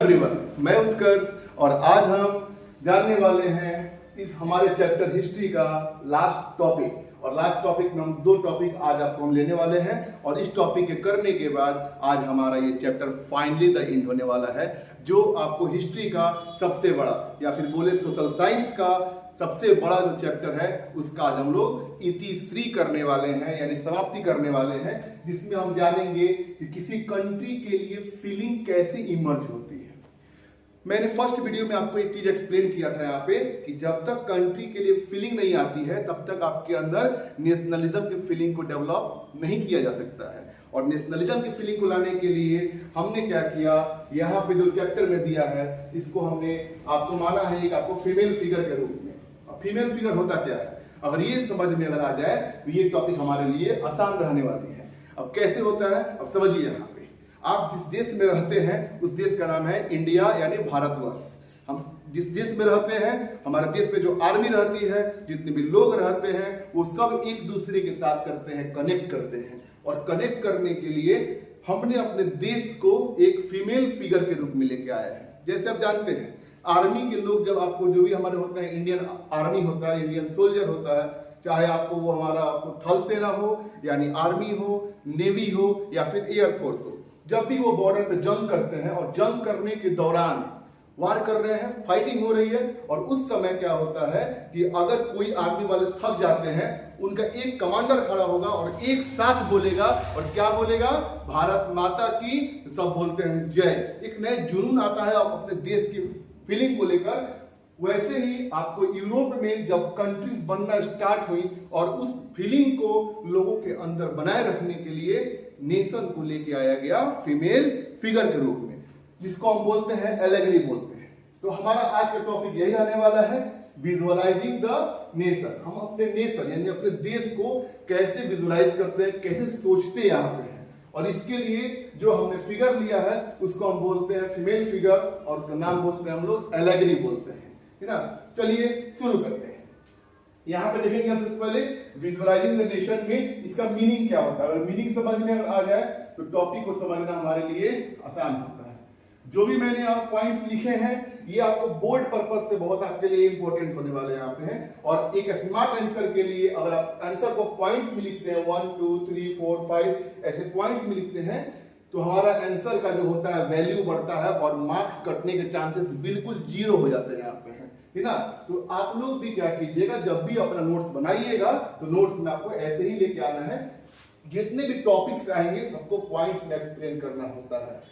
Everyone, मैं उत्कर्ष और आज हम जानने वाले हैं इस हमारे चैप्टर हिस्ट्री का लास्ट टॉपिक। और लास्ट टॉपिक में हम दो टॉपिक आज आपको हम लेने वाले हैं और इस टॉपिक के करने के बाद आज हमारा ये चैप्टर फाइनली द एंड होने वाला है, जो आपको हिस्ट्री का सबसे बड़ा या फिर बोले सोशल साइंस का सबसे बड़ा जो चैप्टर है उसका आज हम लोग इतिश्री करने वाले हैं, यानी समाप्ति करने वाले हैं, जिसमें हम जानेंगे कि किसी कंट्री के लिए फीलिंग कैसे इमर्ज होती है। मैंने फर्स्ट वीडियो में आपको एक चीज एक्सप्लेन किया था यहाँ पे कि जब तक कंट्री के लिए फीलिंग नहीं आती है तब तक आपके अंदर नेशनलिज्म की फीलिंग को डेवलप नहीं किया जा सकता है। और नेशनलिज्म की फीलिंग को लाने के लिए हमने क्या किया, यहाँ पे जो चैप्टर में दिया है इसको हमने आपको माना है एक आपको फीमेल फिगर के रूप में। फीमेल फिगर होता क्या है, अगर ये समझ में अगर आ जाए तो ये टॉपिक हमारे लिए आसान रहने वाली है। अब कैसे होता है, अब समझिए। यहाँ पे आप जिस देश में रहते हैं उस देश का नाम है इंडिया यानी भारतवर्ष। हम जिस देश में रहते हैं, हमारे देश में जो आर्मी रहती है, जितने भी लोग रहते हैं, वो सब एक दूसरे के साथ करते हैं, कनेक्ट करते हैं। और कनेक्ट करने के लिए हमने अपने देश को एक फीमेल फिगर के रूप में लेके आया है। जैसे आप जानते हैं आर्मी के लोग जब आपको जो भी हमारे होते हैं, इंडियन आर्मी होता है, इंडियन सोल्जर होता है, चाहे आपको वो हमारा आपको थल सेना हो यानी आर्मी हो, नेवी हो या फिर एयरफोर्स हो, जब भी वो बॉर्डर पे जंग करते हैं और जंग करने के दौरान वार कर रहे हैं, फाइटिंग हो रही है, और उस समय क्या होता है कि अगर कोई आर्मी वाले थक जाते हैं, उनका एक कमांडर खड़ा होगा और एक साथ बोलेगा, और क्या बोलेगा, भारत माता की, सब बोलते हैं जय। एक नया जुनून आता है अपने देश की फीलिंग को लेकर। वैसे ही आपको यूरोप में जब कंट्रीज बनना स्टार्ट हुई और उस फीलिंग को लोगों के अंदर बनाए रखने के लिए नेशन को लेके आया गया फीमेल फिगर के रूप में, जिसको हम बोलते हैं एलेगरी बोलते हैं। तो हमारा आज का टॉपिक यही रहने वाला है, विजुअलाइजिंग द नेशन। हम अपने नेशन यानी अपने देश को कैसे विजुअलाइज करते हैं, कैसे सोचते यहाँ पे हैं, और इसके लिए जो हमने फिगर लिया है उसको हम बोलते हैं फीमेल फिगर, और उसका नाम बोलते हैं हम लोग एलेगरी बोलते हैं, है ना। चलिए शुरू करते हैं। यहाँ पे देखेंगे हम सबसे पहले विजुअलाइजिंग द नेशन में इसका मीनिंग क्या होता है। अगर मीनिंग समझ में अगर आ जाए तो टॉपिक को समझना हमारे लिए आसान होता है। जो भी मैंने यहाँ पॉइंट्स लिखे हैं ये आपको बोर्ड पर्पस से बहुत आपके लिए इंपॉर्टेंट होने वाले यहाँ पे हैं। और एक स्मार्ट आंसर के लिए अगर आप आंसर को पॉइंट्स में लिखते हैं 1 2 3 4 5 ऐसे पॉइंट्स में लिखते हैं तो हमारा आंसर का जो होता है वैल्यू बढ़ता है और मार्क्स कटने के चांसेस बिल्कुल जीरो हो जाते हैं यहाँ पे, है ना। तो आप लोग भी क्या कीजिएगा, जब भी अपना नोट्स बनाइएगा तो नोट्स में आपको ऐसे ही लेके आना है, जितने भी टॉपिक्स आएंगे सबको पॉइंट्स में एक्सप्लेन करना होता है।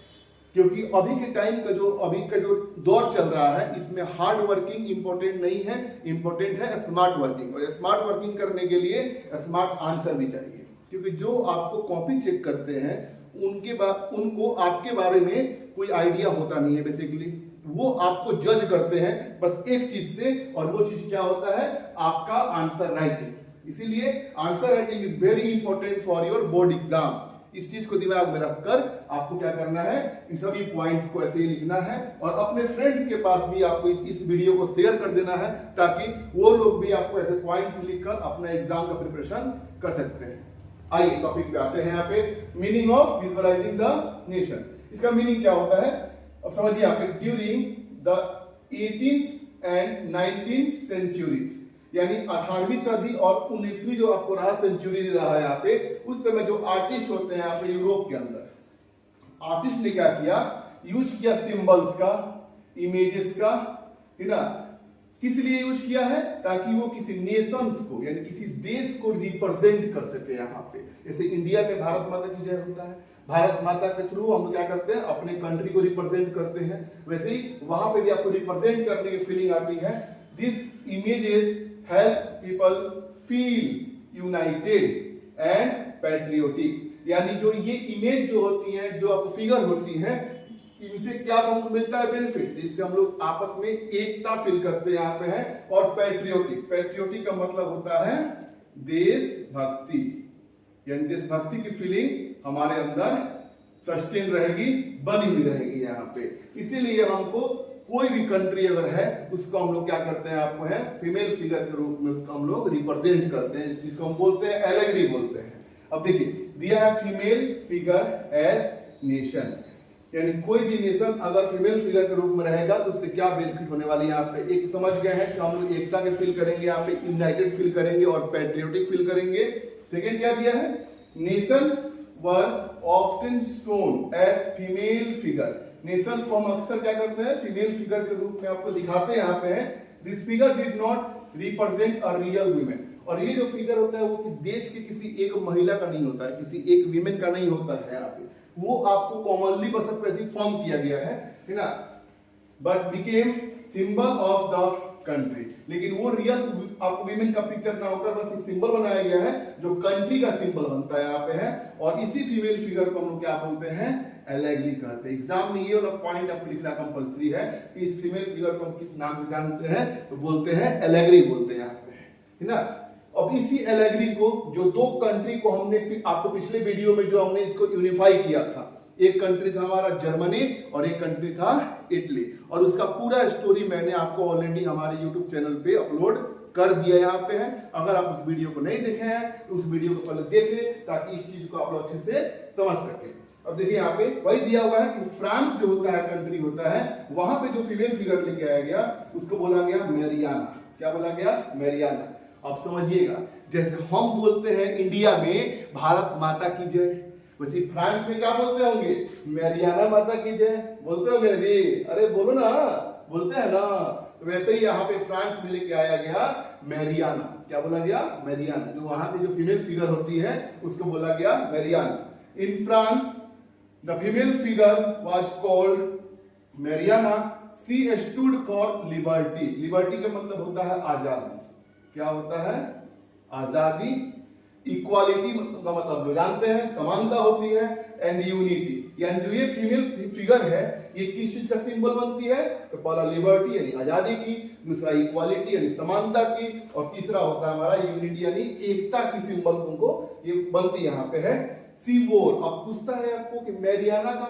क्योंकि अभी के टाइम का जो दौर चल रहा है इसमें हार्ड वर्किंग इंपॉर्टेंट नहीं है, इंपॉर्टेंट है स्मार्ट वर्किंग। और स्मार्ट वर्किंग करने के लिए स्मार्ट आंसर भी चाहिए, क्योंकि जो आपको कॉपी चेक करते हैं उनको आपके बारे में कोई आइडिया होता नहीं है। बेसिकली वो आपको जज करते हैं बस एक चीज से, और वो चीज क्या होता है, आपका आंसर राइटिंग। इसीलिए answer writing is very important for your board exam. इस चीज को दिमाग में रखकर आपको क्या करना है, इन सभी पॉइंट्स को ऐसे ही लिखना है और अपने फ्रेंड्स के पास भी आपको इस वीडियो को शेयर कर देना है, ताकि वो लोग भी आपको ऐसे पॉइंट्स लिखकर अपना एग्जाम का प्रिपरेशन कर सकते हैं। आइए टॉपिक पे आते हैं। यहाँ पे meaning of visualising the nation, इसका मीनिंग क्या होता है, अब समझिए। यहाँ पे during the 18th and 19th centuries, यानी 18वीं सदी और 19वीं जो आपको रहा सेंचुरी रहा है यहाँ पे, उस समय जो आर्टिस्ट होते हैं यहाँ पे यूरोप के अंदर, आर्टिस्ट ने क्या किया, यूज किया सिंबल्स का, इमेजेस का, है ना। किस लिए यूज किया है, ताकि वो किसी नेशंस को यानी किसी देश को रिप्रेजेंट कर सके। यहाँ पे जैसे इंडिया में भारत माता की जय होता है, भारत माता के थ्रू हम क्या करते हैं, अपने कंट्री को रिप्रेजेंट करते हैं। वैसे ही वहां पे भी आपको रिप्रेजेंट करने की फीलिंग आती है। This images help people feel United and patriotic, यानी जो ये इमेज जो होती है, जो आपको फिगर होती है, इनसे क्या हमको मिलता है बेनिफिट, इससे हम लोग आपस में एकता फील करते हैं यहाँ पे है। और पैट्रियोटिक का मतलब होता है देशभक्ति, यानी देशभक्ति की फीलिंग हमारे अंदर सस्टेन रहेगी, बनी हुई रहेगी यहाँ पे। इसीलिए हमको कोई भी कंट्री अगर है उसको हम लोग क्या करते हैं, आपको है फीमेल फिगर के रूप में उसको हम लोग रिप्रेजेंट करते हैं, जिसको हम बोलते हैं एलेगरी बोलते हैं। अब देखिए दिया है फीमेल फिगर एज नेशन। यानी कोई भी नेशन अगर फीमेल फिगर के रूप में रहेगा तो उससे क्या बेनिफिट होने वाली है। यहाँ पे एक समझ गए हैं कि हम लोग एकता के फील करेंगे, यहाँ पे यूनाइटेड फील करेंगे और पैट्रियोटिक फील करेंगे। सेकेंड क्या दिया है, nations were often shown as female figure. Nation को हम अक्सर क्या करते हैं, फीमेल फिगर के रूप में आपको दिखाते हैं। यहाँ पे है this figure did not represent a real women. और ये जो फिगर होता है वो कि देश के किसी एक महिला का नहीं होता है, किसी एक वीमेन का नहीं होता है। यहाँ पे वो आपको कॉमनली बस सबको ऐसे फॉर्म किया गया है ना, but became symbol of the country. लेकिन वो रियल आपको वीमेन का पिक्चर ना होकर बस एक सिंबल बनाया गया है जो कंट्री का सिंबल बनता है यहाँ पे है। और इसी फीमेल फिगर को हम लोग क्या बोलते हैं, एलेग्री कहते हैं। एग्जाम में ये वाला पॉइंट आपको लिखना कंपलसरी है कि इस फीमेल फिगर को हम किस नाम से जानते हैं, तो बोलते हैं एलेग्री बोलते हैं यहाँ पे, है ना। अब इसी एलेग्री को जो दो कंट्री को हमने आपको पिछले वीडियो में जो हमने इसको यूनिफाई किया था, एक कंट्री था हमारा जर्मनी और एक कंट्री था इटली, और उसका पूरा स्टोरी मैंने आपको ऑलरेडी हमारे यूट्यूब चैनल पे अपलोड कर दिया यहाँ पे है। अगर आप उस वीडियो को नहीं देखे हैं तो उस वीडियो को पहले देखें ताकि इस चीज को आप लोग अच्छे से समझ सके। अब देखिए यहाँ पे वही दिया हुआ है कि फ्रांस जो होता है कंट्री होता है, वहां पे जो फीमेल फिगर लेके आया गया उसको बोला गया मैरियाना। क्या बोला गया, मैरियाना। अब समझिएगा, जैसे हम बोलते हैं इंडिया में भारत माता की जय, वैसे फ्रांस में क्या बोलते होंगे, मैरियाना माता की जय बोलते होंगे जी। अरे बोलो ना, बोलते हैं ना। तो वैसे ही यहाँ पे फ्रांस में लेके आया गया मैरियाना। क्या बोला गया, मैरियाना। जो वहां पे जो फीमेल फिगर होती है उसको बोला गया Mariana. In France the female figure was called Mariana. C stood for liberty. Liberty का मतलब होता है आजादी। क्या होता है, आजादी। इक्वालिटी का मतलब जो जानते हैं, समानता होती है। एंड यूनिटी, यानी जो ये फीमेल फिगर है ये किस चीज का सिंबल बनती है, तो पहला लिबर्टी यानी आजादी की, दूसरा इक्वालिटी यानी समानता की, और तीसरा होता है हमारा यूनिटी यानी एकता की सिंबल उनको ये बनती यहाँ पे है। सी वोर। अब पूछता है आपको कि मैरियाना का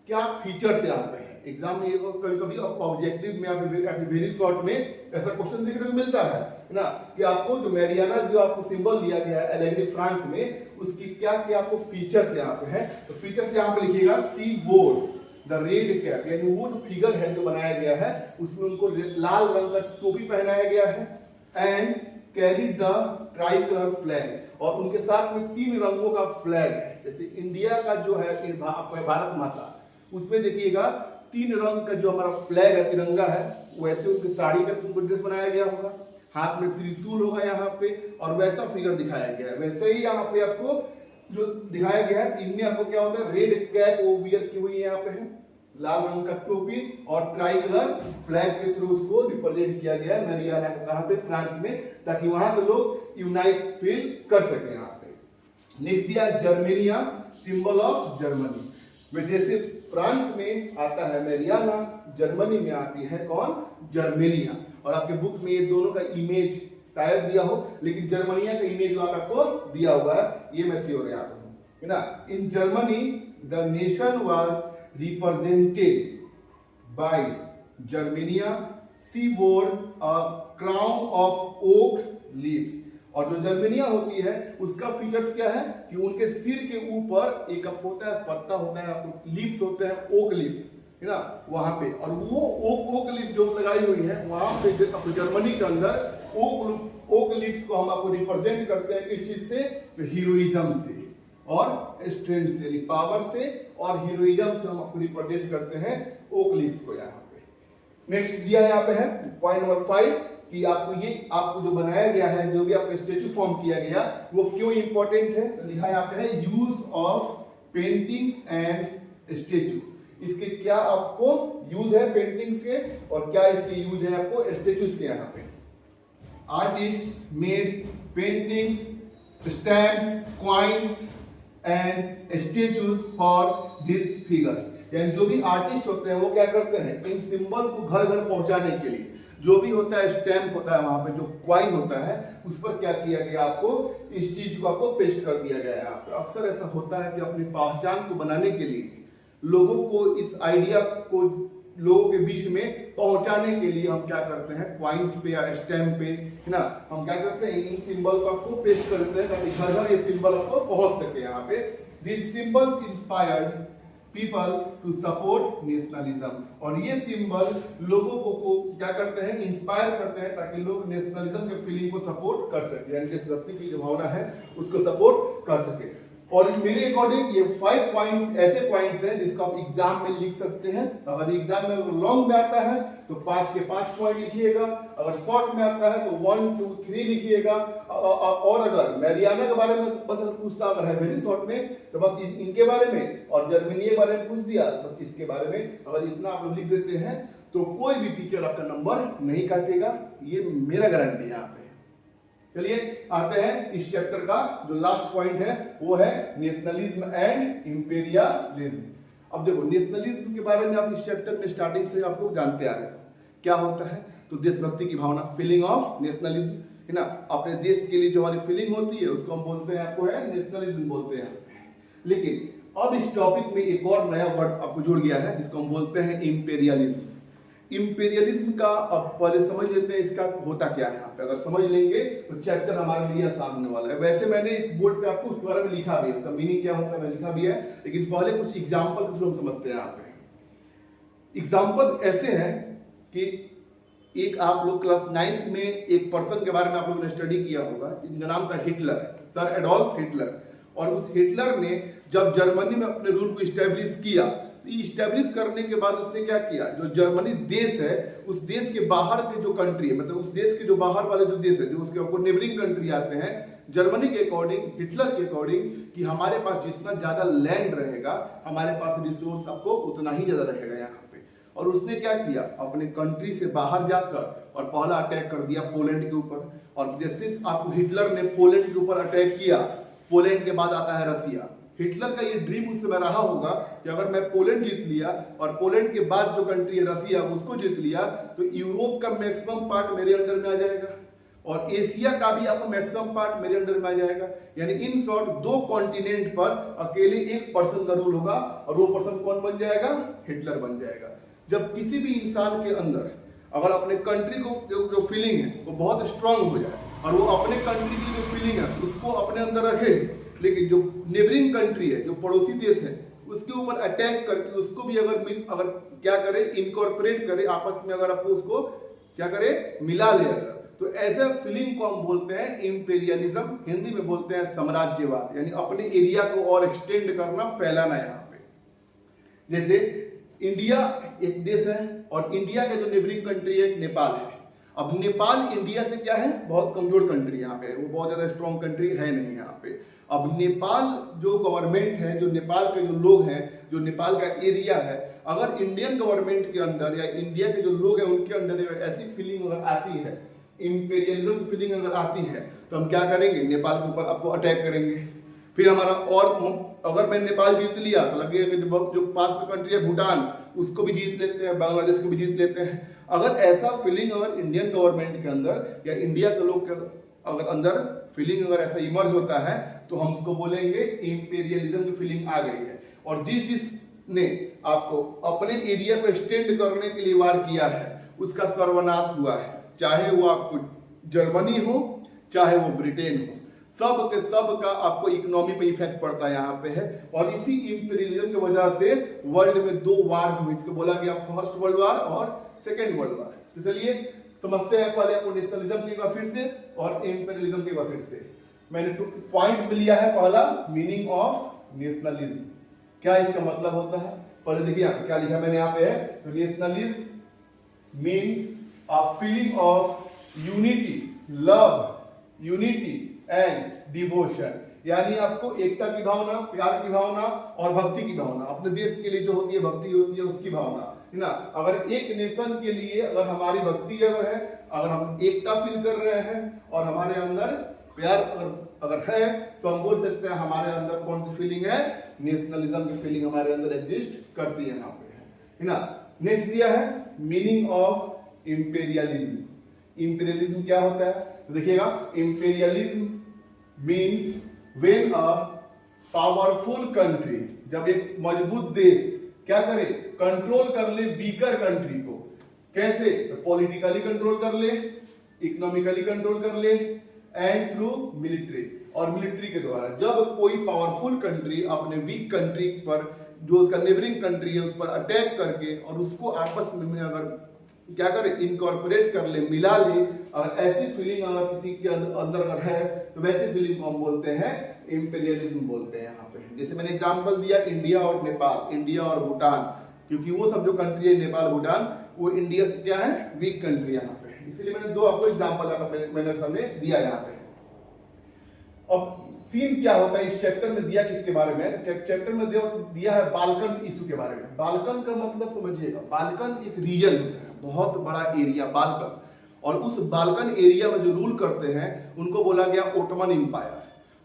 क्या फीचर से आते हैं। एग्जाम में कभी कभी ऑब्जेक्टिव में वेरी शॉर्ट में ऐसा क्वेश्चन देखने को मिलता है ना, कि आपको जो मैरियाना जो आपको सिंबल दिया गया है एलेग्री फ्रांस में, उसकी क्या क्या आपको फीचर्स यहाँ पे है। तो फीचर्स यहाँ पे लिखिएगा, सी वोर द रेड कैप, यानी वो जो फिगर है जो बनाया गया है उसमें उनको लाल रंग का टोपी पहनाया गया है। And carry the try colour flag, और उनके साथ में 3 रंगों का फ्लैग है। जैसे इंडिया का जो है भारत माता, उसमें देखिएगा 3 रंग का जो हमारा फ्लैग है, तिरंगा है, वैसे उनकी साड़ी का तुमको ड्रेस बनाया गया होगा, हाथ में त्रिशूल होगा यहाँ पे, और वैसा फिगर दिखाया गया है। वैसे ही यहाँ पे आपको जो दिखाया गया है, इनमें आपको क्या होता है, रेड कैप वो वियर की हुई यहाँ पे है, लाल रंग का टोपी, और ट्राई कलर फ्लैग के थ्रू उसको रिप्रेजेंट किया गया है मैरियाना को, कहाँ पे, फ्रांस में, ताकि वहां पे लोग यूनाइट फील कर सके। यहाँ पे नेक्स्ट दिया जर्मेनिया, सिंबल ऑफ जर्मनी। जैसे फ्रांस में आता है मैरियाना, जर्मनी में आती है कौन, जर्मेनिया। और आपके बुक में ये दोनों का इमेज शायद दिया हो, लेकिन जर्मनिया का इमेज जो आपको दिया हुआ है ये मैं श्योर याद हूं, है ना। In Germany the nation was represented by Germania. She wore a crown of oak leaves. और जो जर्मेनिया होती है उसका फीचर्स क्या है कि उनके सिर के ऊपर एक होता है, पत्ता होता है, लीव्स होते हैं, ओक लीव्स, है ना, वहां पे। और वो ओक लीव्स जो लगाई हुई है वहां पे जर्मनी के अंदर ओक लीव्स को हम आपको रिप्रेजेंट करते हैं किस चीज से, तो हीरोइज्म से और स्ट्रेंथ से, यानी पावर से और हीरोइज्म से हम आपको रिप्रेजेंट करते हैं ओक लीव्स को यहाँ पे। नेक्स्ट दिया यहाँ पे है पॉइंट नंबर 5 कि आपको जो बनाया गया है, जो भी आपको स्टेचू फॉर्म किया गया, वो क्यों इंपॉर्टेंट है। तो लिखा यहाँ पे है use of paintings and statue. इसके क्या आपको यूज है पेंटिंग्स के, और क्या इसके यूज है आपको स्टेचूज के। यहाँ पे artist made paintings, stamps, coins and statues for this figures. यानी जो भी आर्टिस्ट होते हैं वो क्या करते हैं, इन सिंबल को घर घर पहुंचाने के लिए जो भी होता है, स्टैम्प होता है, वहां पे जो क्वाइन होता है, उस पर क्या किया गया, आपको इस चीज को आपको पेस्ट कर दिया गया है। आप अक्सर ऐसा होता है कि अपनी पहचान को बनाने के लिए लोगों को इस आइडिया को लोगों के बीच में पहुंचाने के लिए हम क्या करते हैं, क्वाइंस पे या स्टैम्प पे, है ना, हम क्या करते हैं, इन सिंबल को आपको पेस्ट कर देते हैं ताकि घर घर ये सिंबल आपको पहुंच सके। यहाँ पे this symbols inspired people to support nationalism. और ये सिंबल लोगों को क्या करते हैं, इंस्पायर करते हैं ताकि लोग नेशनलिज्म के फीलिंग को सपोर्ट कर सके, यानी देशभक्ति की जो भावना है उसको सपोर्ट कर सके। और मेरे अकॉर्डिंग ये 5 पॉइंट्स ऐसे पॉइंट्स हैं जिसको आप एग्जाम में लिख सकते हैं। अगर एग्जाम में लॉन्ग में आता है तो 5 के 5 पॉइंट लिखिएगा, अगर शॉर्ट में आता है तो 1 2 3 लिखिएगा। और अगर मैरियाना के बारे में बस पूछता अगर है वेरी शॉर्ट में तो बस इनके बारे में, और जर्मनी के बारे में पूछ दिया बस इसके बारे में, अगर इतना आप लोग लिख देते हैं तो कोई भी टीचर आपका नंबर नहीं काटेगा, ये मेरा गारंटी है यहाँ पे। चलिए आते हैं इस चैप्टर का जो लास्ट पॉइंट है वो है नेशनलिज्म एंड इंपेरियलिज्म। अब देखो नेशनलिज्म के बारे में आप इस चैप्टर में स्टार्टिंग से आप लोग जानते आ रहे हैं क्या होता है। तो देशभक्ति की भावना, फीलिंग ऑफ नेशनलिज्म है ना, अपने देश के लिए जो हमारी फीलिंग होती है उसको हम बोलते हैं, आपको है नेशनलिज्म बोलते हैं। लेकिन अब इस टॉपिक में एक और नया वर्ड आपको जुड़ गया है जिसको हम बोलते हैं इंपेरियलिज्म। इंपेरियलिज्म का अब पहले समझ लेते हैं इसका होता क्या है। यहाँ पे अगर समझ लेंगे तो चैप्टर हमारे लिए आसान होने वाला है। वैसे मैंने इस बोर्ड पे आपको उसके बारे में लिखा भी है, उसका मीनिंग क्या होता है मैं लिखा भी है, लेकिन पहले कुछ एग्जाम्पल के थ्रू हम समझते हैं। यहाँ पे एग्जाम्पल ऐसे हैं कि एक आप लोग क्लास 9th में एक पर्सन के बारे में आप लोगों ने स्टडी किया होगा जिनका नाम था हिटलर, सर एडोल्फ हिटलर। और उस हिटलर ने जब जर्मनी में अपने रूल को इस्टेब्लिश किया, इस्टेब्लिश करने के बाद उसने क्या किया, जो जर्मनी देश है उस देश के बाहर के जो कंट्री है, मतलब उस देश के जो बाहर वाले जो देश है जो उसके ऊपर नेबरिंग कंट्री आते हैं, जर्मनी के अकॉर्डिंग, हिटलर के अकॉर्डिंग कि हमारे पास जितना ज्यादा लैंड रहेगा हमारे पास रिसोर्स आपको उतना ही ज्यादा रहेगा यहाँ पे। और उसने क्या किया, अपने कंट्री से बाहर जाकर और पहला अटैक कर दिया पोलैंड के ऊपर। और जैसे आपको हिटलर ने पोलैंड के ऊपर अटैक किया, पोलैंड के बाद आता है रसिया। हिटलर का ये ड्रीम उस समय रहा होगा कि अगर मैं पोलैंड जीत लिया और पोलैंड के बाद जो कंट्री है रसिया उसको जीत लिया तो यूरोप का मैक्सिमम पार्ट मेरे अंडर में आ जाएगा और एशिया का भी आपका मैक्सिमम पार्ट मेरे अंडर में आ जाएगा। यानी इन शॉर्ट 2 कॉन्टिनेंट पर अकेले एक पर्सन का रूल होगा और वो पर्सन कौन बन जाएगा, हिटलर बन जाएगा। जब किसी भी इंसान के अंदर अगर अपने कंट्री को जो फीलिंग है वो बहुत स्ट्रांग हो जाए और वो अपने कंट्री की जो फीलिंग है उसको अपने अंदर रखे, लेकिन जो नेबरिंग कंट्री है, जो पड़ोसी देश है, उसके ऊपर अटैक करके उसको भी अगर क्या करे, इनकॉर्पोरेट करे आपस में, अगर आपको उसको क्या करे, मिला ले, अगर तो ऐसे फीलिंग को हम बोलते हैं इंपेरियलिज्म, हिंदी में बोलते हैं साम्राज्यवाद, यानी अपने एरिया को और एक्सटेंड करना, फैलाना। यहाँ पे जैसे इंडिया एक देश है और इंडिया का जो नेबरिंग कंट्री है नेपाल है। अब नेपाल इंडिया से क्या है, बहुत कमजोर कंट्री यहाँ पे, वो बहुत ज्यादा स्ट्रॉन्ग कंट्री है नहीं यहाँ पे। अब नेपाल जो गवर्नमेंट है, जो नेपाल के जो लोग हैं, जो नेपाल का एरिया है, अगर इंडियन गवर्नमेंट के अंदर या इंडिया के जो लोग हैं उनके अंदर ऐसी फीलिंग अगर आती है, इंपेरियलिज्म फीलिंग अगर आती है, तो हम क्या करेंगे, नेपाल के ऊपर आपको अटैक करेंगे। फिर हमारा, और अगर मैं नेपाल जीत लिया तो लगेगा कि जो पास में कंट्री है भूटान, उसको भी जीत लेते हैं, बांग्लादेश को भी जीत लेते हैं। अगर ऐसा फीलिंग अगर इंडियन गवर्नमेंट के अंदर या इंडिया के लोग के अगर अंदर फीलिंग अगर ऐसा इमर्ज होता है तो हम उसको बोलेंगे इंपेरियलिज्म की फीलिंग आ गई है। और जिस चीज ने आपको अपने एरिया को एक्सटेंड करने के लिए वार किया है उसका सर्वनाश हुआ है, चाहे वो आपको जर्मनी हो चाहे वो ब्रिटेन हो, सब के सब का आपको इकोनॉमी पे इफेक्ट पड़ता है यहाँ पे है। और इसी इंपेरियलिज्म की वजह से वर्ल्ड में 2 वार हुए, इसको बोला गया फर्स्ट वर्ल्ड वार और सेकेंड वर्ल्ड वार। तो चलिए समझते हैं पहले आपको नेशनलिज्म की एक बार फिर से और इंपेरियलिज्म की एक बार फिर से। मैंने 2 पॉइंट्स लिया है। पहला, मीनिंग ऑफ नेशनलिज्म, क्या इसका मतलब होता है, पहले देखिए क्या लिखा मैंने यहाँ पे है। तो nationalism means a feeling of unity, love, unity and devotion, यानी आपको एकता की भावना, प्यार की भावना और भक्ति की भावना, अपने देश के लिए जो होती है भक्ति होती है उसकी भावना है ना। अगर एक नेशन के लिए अगर हमारी भक्ति अगर है, अगर हम एकता फील कर रहे हैं और हमारे अंदर प्यार अगर है तो हम बोल सकते हैं हमारे अंदर कौन सी फीलिंग है, नेशनलिज्म की फीलिंग हमारे अंदर एग्जिस्ट करती है यहाँ पे है ना। नेक्स्ट दिया है मीनिंग ऑफ इंपेरियलिज्म। इंपेरियलिज्म क्या होता है तो देखिएगा, imperialism means when a powerful country, जब एक मजबूत देश क्या करे, कंट्रोल कर ले वीकर कंट्री को। कैसे, तो पॉलिटिकली कंट्रोल कर ले, इकोनॉमिकली कंट्रोल कर ले एंड थ्रू मिलिट्री, और मिलिट्री के द्वारा। जब कोई पावरफुल कंट्री अपने वीक कंट्री पर जो उसका नेबरिंग कंट्री है उस पर अटैक करके और उसको आपस में अगर क्या करे, इनकॉर्पोरेट कर ले, मिला ले, और ऐसी फीलिंग अगर किसी के अंदर अगर है तो वैसी फीलिंग को हम बोलते हैं इंपीरियलिज्म बोलते हैं यहाँ पे। जैसे मैंने एग्जांपल दिया इंडिया और नेपाल, इंडिया और भूटान, क्योंकि वो सब जो कंट्री है नेपाल भूटान वो इंडिया से क्या है, वीक कंट्री यहाँ पे, इसलिए मैंने दो आपको एग्जांपल मैंने सामने दिया यहाँ पे। अब सीन क्या होता है इस चैप्टर में दिया किसके बारे में, चैप्टर में दिया है बाल्कन इशू के बारे में। बाल्कन का मतलब समझिएगा, बाल्कन एक रीजन होता है, बहुत बड़ा एरिया बाल्कन, और उस बाल्कन एरिया में जो रूल करते हैं उनको बोला गया ओटोमन इंपायर।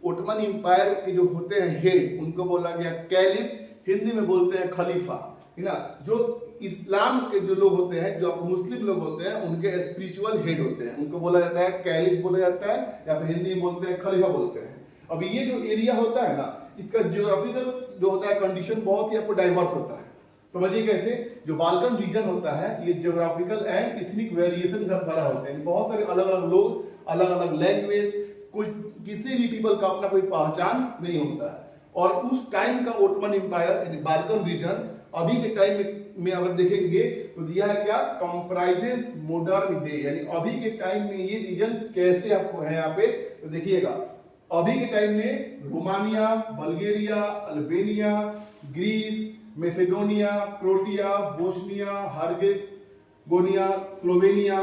ओटोमन इंपायर के जो होते हैं हेड उनको बोला गया कैलिफ, हिंदी में बोलते हैं खलीफा, है ना। जो इस्लाम के जो लोग होते हैं, जो मुस्लिम लोग होते हैं, उनके स्पिरिचुअल हेड होते हैं, उनको बोला जाता है कैलिफ बोला जाता है, या फिर हिंदी में बोलते हैं खलीफा बोलते हैं। अब ये जो एरिया होता है ना, इसका जियोग्राफिकल जो होता है कंडीशन बहुत ही आपको डाइवर्स होता है। समझिए कैसे, जो बाल्कन रीजन होता है ये जियोग्राफिकल एंड एथनिक वेरिएशन का भरा होता है, बहुत सारे अलग अलग लोग, अलग अलग लैंग्वेज, कोई किसी भी पीपल का अपना कोई पहचान नहीं होता है। और उस टाइम का ओटोमन एम्पायर यानी बाल्कन रीजन अभी के टाइम में अगर देखेंगे तो दिया है क्या, कंप्राइजेस मॉडर्न डे, यानी अभी के टाइम में ये रीजन कैसे आपको है यहाँ पे, तो देखिएगा अभी के टाइम में Romania, Bulgaria, Albania, Greece, Macedonia, Croatia, Bosnia, Herzegovina, Slovenia,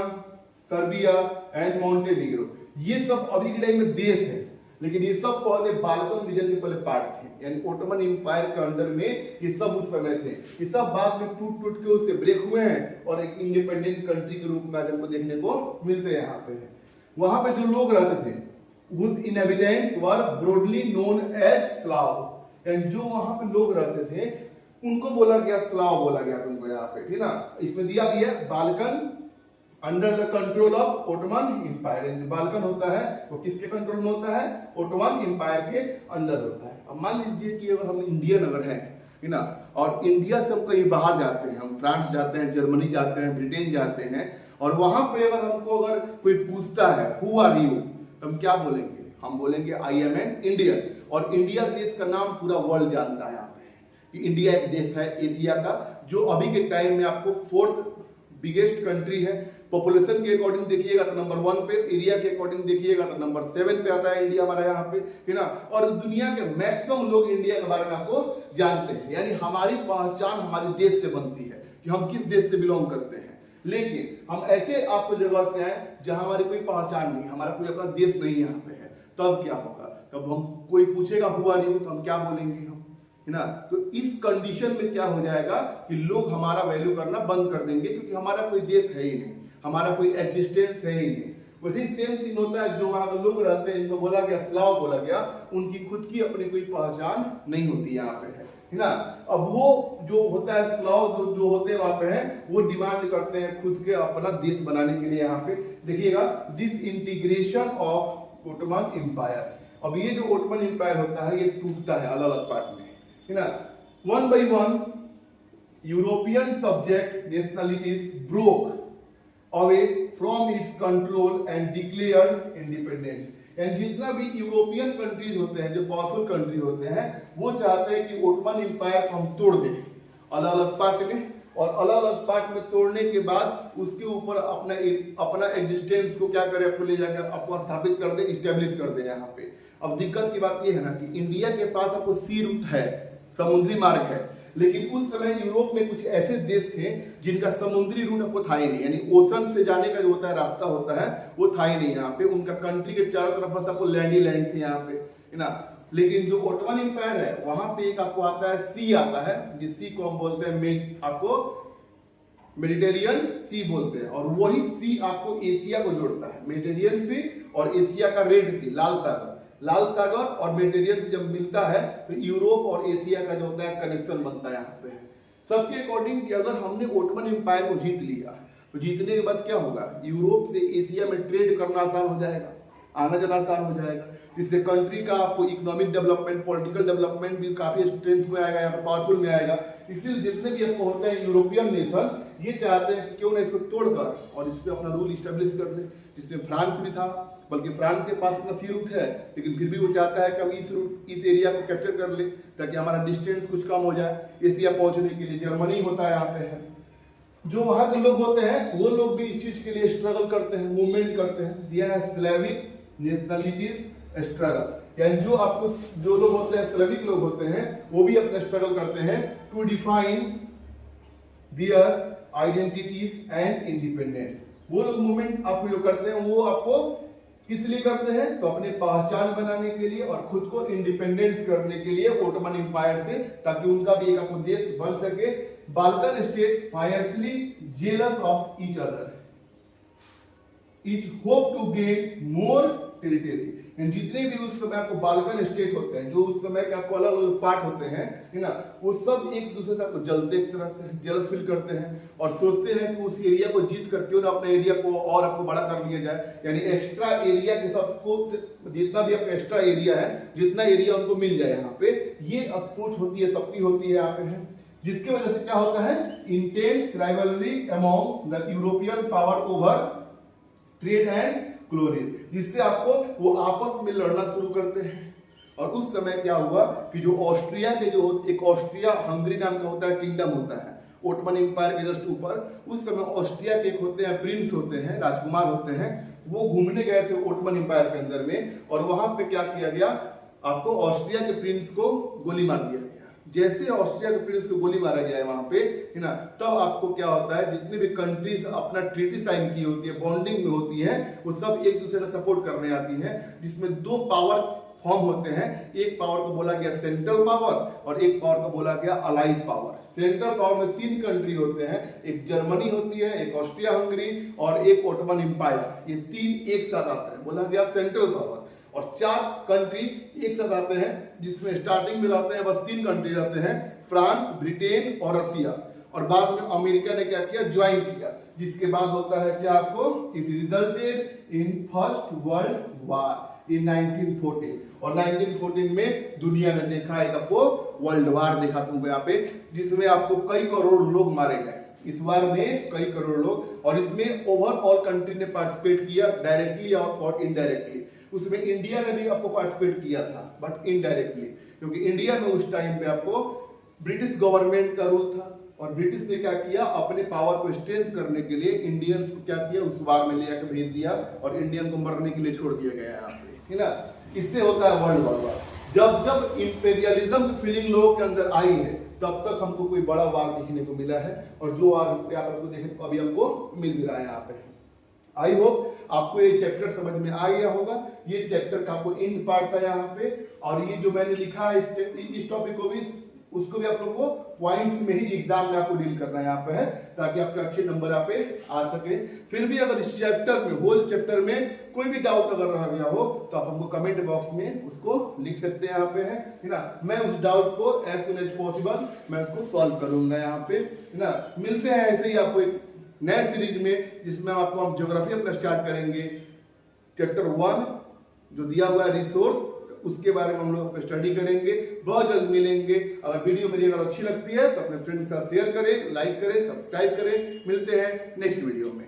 Serbia and Montenegro, ये सब अभी के टाइम में देश है, लेकिन ये सब पहले बाल्कन रीजन के पहले पार्ट थे, यानी ओटोमन एम्पायर के अंडर में ये सब उस समय थे। ये सब बाद में टूट टूट के उससे ब्रेक हुए हैं और एक इंडिपेंडेंट कंट्री के रूप में आज हमको देखने को मिलते हैं। यहाँ पे वहां पे जो लोग रहते थे whose inhabitants were broadly known as Slav, and जो वहां पे लोग रहते थे उनको बोला गया स्लाव बोला गया तुमको यहाँ पे, ठीक ना। इसमें दिया भी है Balkan under the control of Ottoman empire. Balkan होता है वो किसके कंट्रोल में होता है, ओटोमन एम्पायर के अंदर होता है। अब मान लीजिए कि अगर हम इंडियन अगर हैं, है ना, और इंडिया से हम कहीं बाहर जाते हैं, हम फ्रांस जाते हैं, जर्मनी जाते हैं, ब्रिटेन जाते हैं, और वहां पे अगर हमको अगर कोई पूछता है हु आर यू, तो हम क्या बोलेंगे, हम बोलेंगे आई एम एन इंडियन। और इंडिया देश का नाम पूरा वर्ल्ड जानता है यहाँ पे कि इंडिया एक देश है एशिया का, जो अभी के टाइम में आपको 4th बिगेस्ट कंट्री है। पॉपुलेशन के अकॉर्डिंग देखिएगा तो नंबर 1 पे, एरिया के अकॉर्डिंग देखिएगा तो नंबर 7 पे आता है इंडिया हमारा यहाँ पे, है ना। और दुनिया के मैक्सिमम लोग इंडिया के बारे में आपको जानते हैं, यानी हमारी पहचान हमारे देश से बनती है कि हम किस देश से बिलोंग करते हैं। लेकिन हम ऐसे आपको जगह से आए जहां हमारी कोई पहचान नहीं, हमारा कोई अपना देश नहीं यहाँ पे है, तब क्या होगा, तब हम कोई पूछेगा हुआ नहीं तो हम क्या बोलेंगे, हम, है ना। तो इस कंडीशन में क्या हो जाएगा कि लोग हमारा वैल्यू करना बंद कर देंगे, क्योंकि हमारा कोई देश है ही नहीं, हमारा कोई एग्जिस्टेंस है ही नहीं। वैसे सेम सीन होता है जो वहां लोग रहते हैं, इनको बोला गया स्लाव बोला गया, उनकी खुद की अपनी कोई पहचान नहीं होती यहाँ पे है ना। अब वो जो होता है स्लाव जो होते हैं वहां पे है, वो डिमांड करते हैं खुद के अपना देश बनाने के लिए। यहाँ पे देखिएगा this integration of Ottoman empire. अब ये जो ओटोमन एम्पायर होता है ये टूटता है अलग अलग पार्ट में, है ना। 1 by 1 European subject nationalities broke away from its control and declared independent. And जितना भी यूरोपियन कंट्रीज होते हैं, जो पावरफुल कंट्री होते हैं, वो चाहते हैं कि ओटोमन एम्पायर को हम तोड़ दें अलग अलग पार्ट में, और अलग अलग पार्ट में तोड़ने के बाद उसके ऊपर अपना एग्जिस्टेंस को क्या करें, आपको ले जाकर आपको स्थापित कर दे, इस्टेब्लिश कर दे यहाँ पे। अब दिक्कत की बात ये है ना कि इंडिया के पास आपको सी रूट है, समुद्री मार्ग है, लेकिन उस समय यूरोप में कुछ ऐसे देश थे जिनका समुद्री रूट आपको था ही नहीं, यानी ओशन से जाने का जो होता है रास्ता होता है वो था ही नहीं यहाँ पे। उनका कंट्री के चारों तरफ बस आपको लैंड ही लैंड थे यहाँ पे, है ना। लेकिन जो ओटोमन एम्पायर है वहां पे एक आपको आता है सी आता है, जिस सी को हम बोलते हैं आपको मेडिटेरियन सी बोलते हैं, और वही सी आपको एशिया को जोड़ता है। मेडिटेरियन सी और एशिया का रेड सी, लाल सागर और मेडिटेरियन से जब मिलता है तो यूरोप और एशिया का जो होता है कनेक्शन बनता है यहाँ पे। सबके अकॉर्डिंग कि अगर हमने ओटोमन एम्पायर को जीत लिया तो जीतने के बाद क्या होगा, यूरोप से एशिया में ट्रेड करना आसान हो जाएगा, आना जाना आसान हो जाएगा। इससे कंट्री का आपको इकोनॉमिक डेवलपमेंट, पॉलिटिकल डेवलपमेंट भी काफी स्ट्रेंथ में आएगा, यहाँ पर पावरफुल में आएगा। इसीलिए जितने भी आपको होते हैं यूरोपियन नेशन, ये चाहते हैं कि क्यों ना इसको तोड़कर और इस पर अपना रूल इस्टेब्लिश कर ले, जिसमें फ्रांस भी था। बल्कि फ्रांस के पास अपना सी रूट है, लेकिन फिर भी वो चाहता है कि हम इस एरिया को कैप्चर कर ले, ताकि हमारा डिस्टेंस कुछ कम हो जाए एशिया पहुंचने के लिए। जर्मनी होता है यहाँ पे है। जो वहां के लोग होते हैं वो लोग भी इस चीज के लिए स्ट्रगल करते हैं, मूवमेंट करते हैं। दिया है स्लेविक नेशनलिटीज स्ट्रगल, यानी जो लोग होते हैं, स्लेविक लोग होते हैं, वो भी अपना स्ट्रगल करते हैं to define their identities and independence. वो लोग मूवमेंट आप जो करते हैं वो आपको किस लिए करते हैं? तो अपनी पहचान बनाने के लिए और खुद को इंडिपेंडेंस करने के लिए ओटोमन एम्पायर से, ताकि उनका भी एक आपको देश बन सके। Balkan state fiercely jealous of each other, each hope to gain more territory. जितने भी उस समय आपको बाल्कन स्टेट होते हैं, जो उस समय के आपको अलग अलग पार्ट होते हैं, है ना, वो सब एक दूसरे से आपको जलते, एक तरह से जेलस फील करते हैं और सोचते हैं कि उस एरिया को जीत कर क्यों ना अपने एरिया को और आपको बड़ा कर लिया जाए। यानी एक्स्ट्रा एरिया के सबको, जितना भी आपका एक्स्ट्रा एरिया है, जितना एरिया उनको मिल जाए यहाँ पे, ये सोच होती है, सबकी होती है यहाँ पे है। जिसकी वजह से क्या होता है? Intense rivalry among the European power over trade and colonies, जिससे आपको वो आपस में लड़ना शुरू करते हैं। और उस समय क्या हुआ कि जो ऑस्ट्रिया के जो एक ऑस्ट्रिया हंगरी नाम का होता है, किंगडम होता है ओटोमन एम्पायर के जस्ट ऊपर, उस समय ऑस्ट्रिया के एक होते हैं प्रिंस होते हैं, राजकुमार होते हैं, वो घूमने गए थे ओटोमन एम्पायर के अंदर में। और वहां पे क्या किया गया? आपको ऑस्ट्रिया के प्रिंस को गोली मार दिया गया। जैसे ऑस्ट्रिया के प्रिंस को गोली मारा गया है वहां पे, है ना, तब आपको क्या होता है, जितने भी कंट्रीज अपना ट्रीटी साइन की होती है, बॉन्डिंग में होती है, वो सब एक दूसरे का सपोर्ट करने आती है। जिसमें दो पावर फॉर्म होते हैं, एक पावर को बोला गया सेंट्रल पावर और एक पावर को बोला गया अलाइज पावर। सेंट्रल पावर में 3 कंट्री होते हैं, एक जर्मनी होती है, एक ऑस्ट्रिया हंगरी और एक ओटोमन एम्पायर। ये 3 एक साथ आते हैं, बोला गया सेंट्रल पावर। और 4 कंट्री एक साथ आते हैं, जिसमें स्टार्टिंग में रहते हैं बस 3 कंट्री रहते हैं, फ्रांस, ब्रिटेन और रसिया। और बाद में अमेरिका ने क्या किया? ज्वाइन किया। जिसके बाद होता है क्या आपको? It resulted in first world war in 1914। और 1914 में दुनिया ने देखा एक आपको वर्ल्ड वार देखा तुमको यहाँ पे, जिसमें आपको कई करोड़ लोग मारे गए इस वार में, कई करोड़ लोग। और इसमें ओवरऑल कंट्री ने पार्टिसिपेट किया, डायरेक्टली और इनडायरेक्टली। उसमें इंडिया ने भी आपको पार्टिसिपेट किया था, बट इनडायरेक्टली, क्योंकि इंडिया में उस टाइम पे आपको ब्रिटिश गवर्नमेंट का रूल था। और ब्रिटिश ने क्या किया? अपने पावर को स्ट्रेंथ करने के लिए इंडियंस को क्या किया? उस वार में ले जाकर भेज दिया और इंडियन को मरने के लिए छोड़ दिया गया यहाँ पे, है ना। इससे होता है वर्ल्ड वार। जब जब इंपेरियलिज्म की फीलिंग लोगों के अंदर आई है, तब तक हमको कोई बड़ा वार देखने को मिला है। और जो वार आपको देखने को अभी हमको मिल भी रहा है यहाँ पे। आई होप आपको ये चैप्टर समझ में आ गया होगा। ये चैप्टर का आपको इन पार्ट था यहाँ पे, और ये जो मैंने लिखा है इस टॉपिक को भी, उसको भी आप लोग को पॉइंट्स में ही एग्जाम में आपको डील करना यहाँ पे है, ताकि आपके अच्छे नंबर यहाँ पे आ सके। फिर भी अगर इस चैप्टर में, होल चैप्टर में कोई भी डाउट अगर रह गया हो, तो आप हमको कमेंट बॉक्स में उसको लिख सकते हैं यहाँ पे, है ना। मैं उस डाउट को एज सुन एज पॉसिबल मैं उसको सॉल्व करूंगा यहाँ पे, है ना। मिलते हैं ऐसे ही आपको एक नए सीरीज में, जिसमें आपको हम ज्योग्राफी अपना स्टार्ट करेंगे। चैप्टर 1 जो दिया हुआ है रिसोर्स, उसके बारे में हम लोग स्टडी करेंगे। बहुत जल्द मिलेंगे। अगर वीडियो मेरी अगर अच्छी लगती है तो अपने फ्रेंड के साथ शेयर करें, लाइक करें, सब्सक्राइब करें। मिलते हैं नेक्स्ट वीडियो में।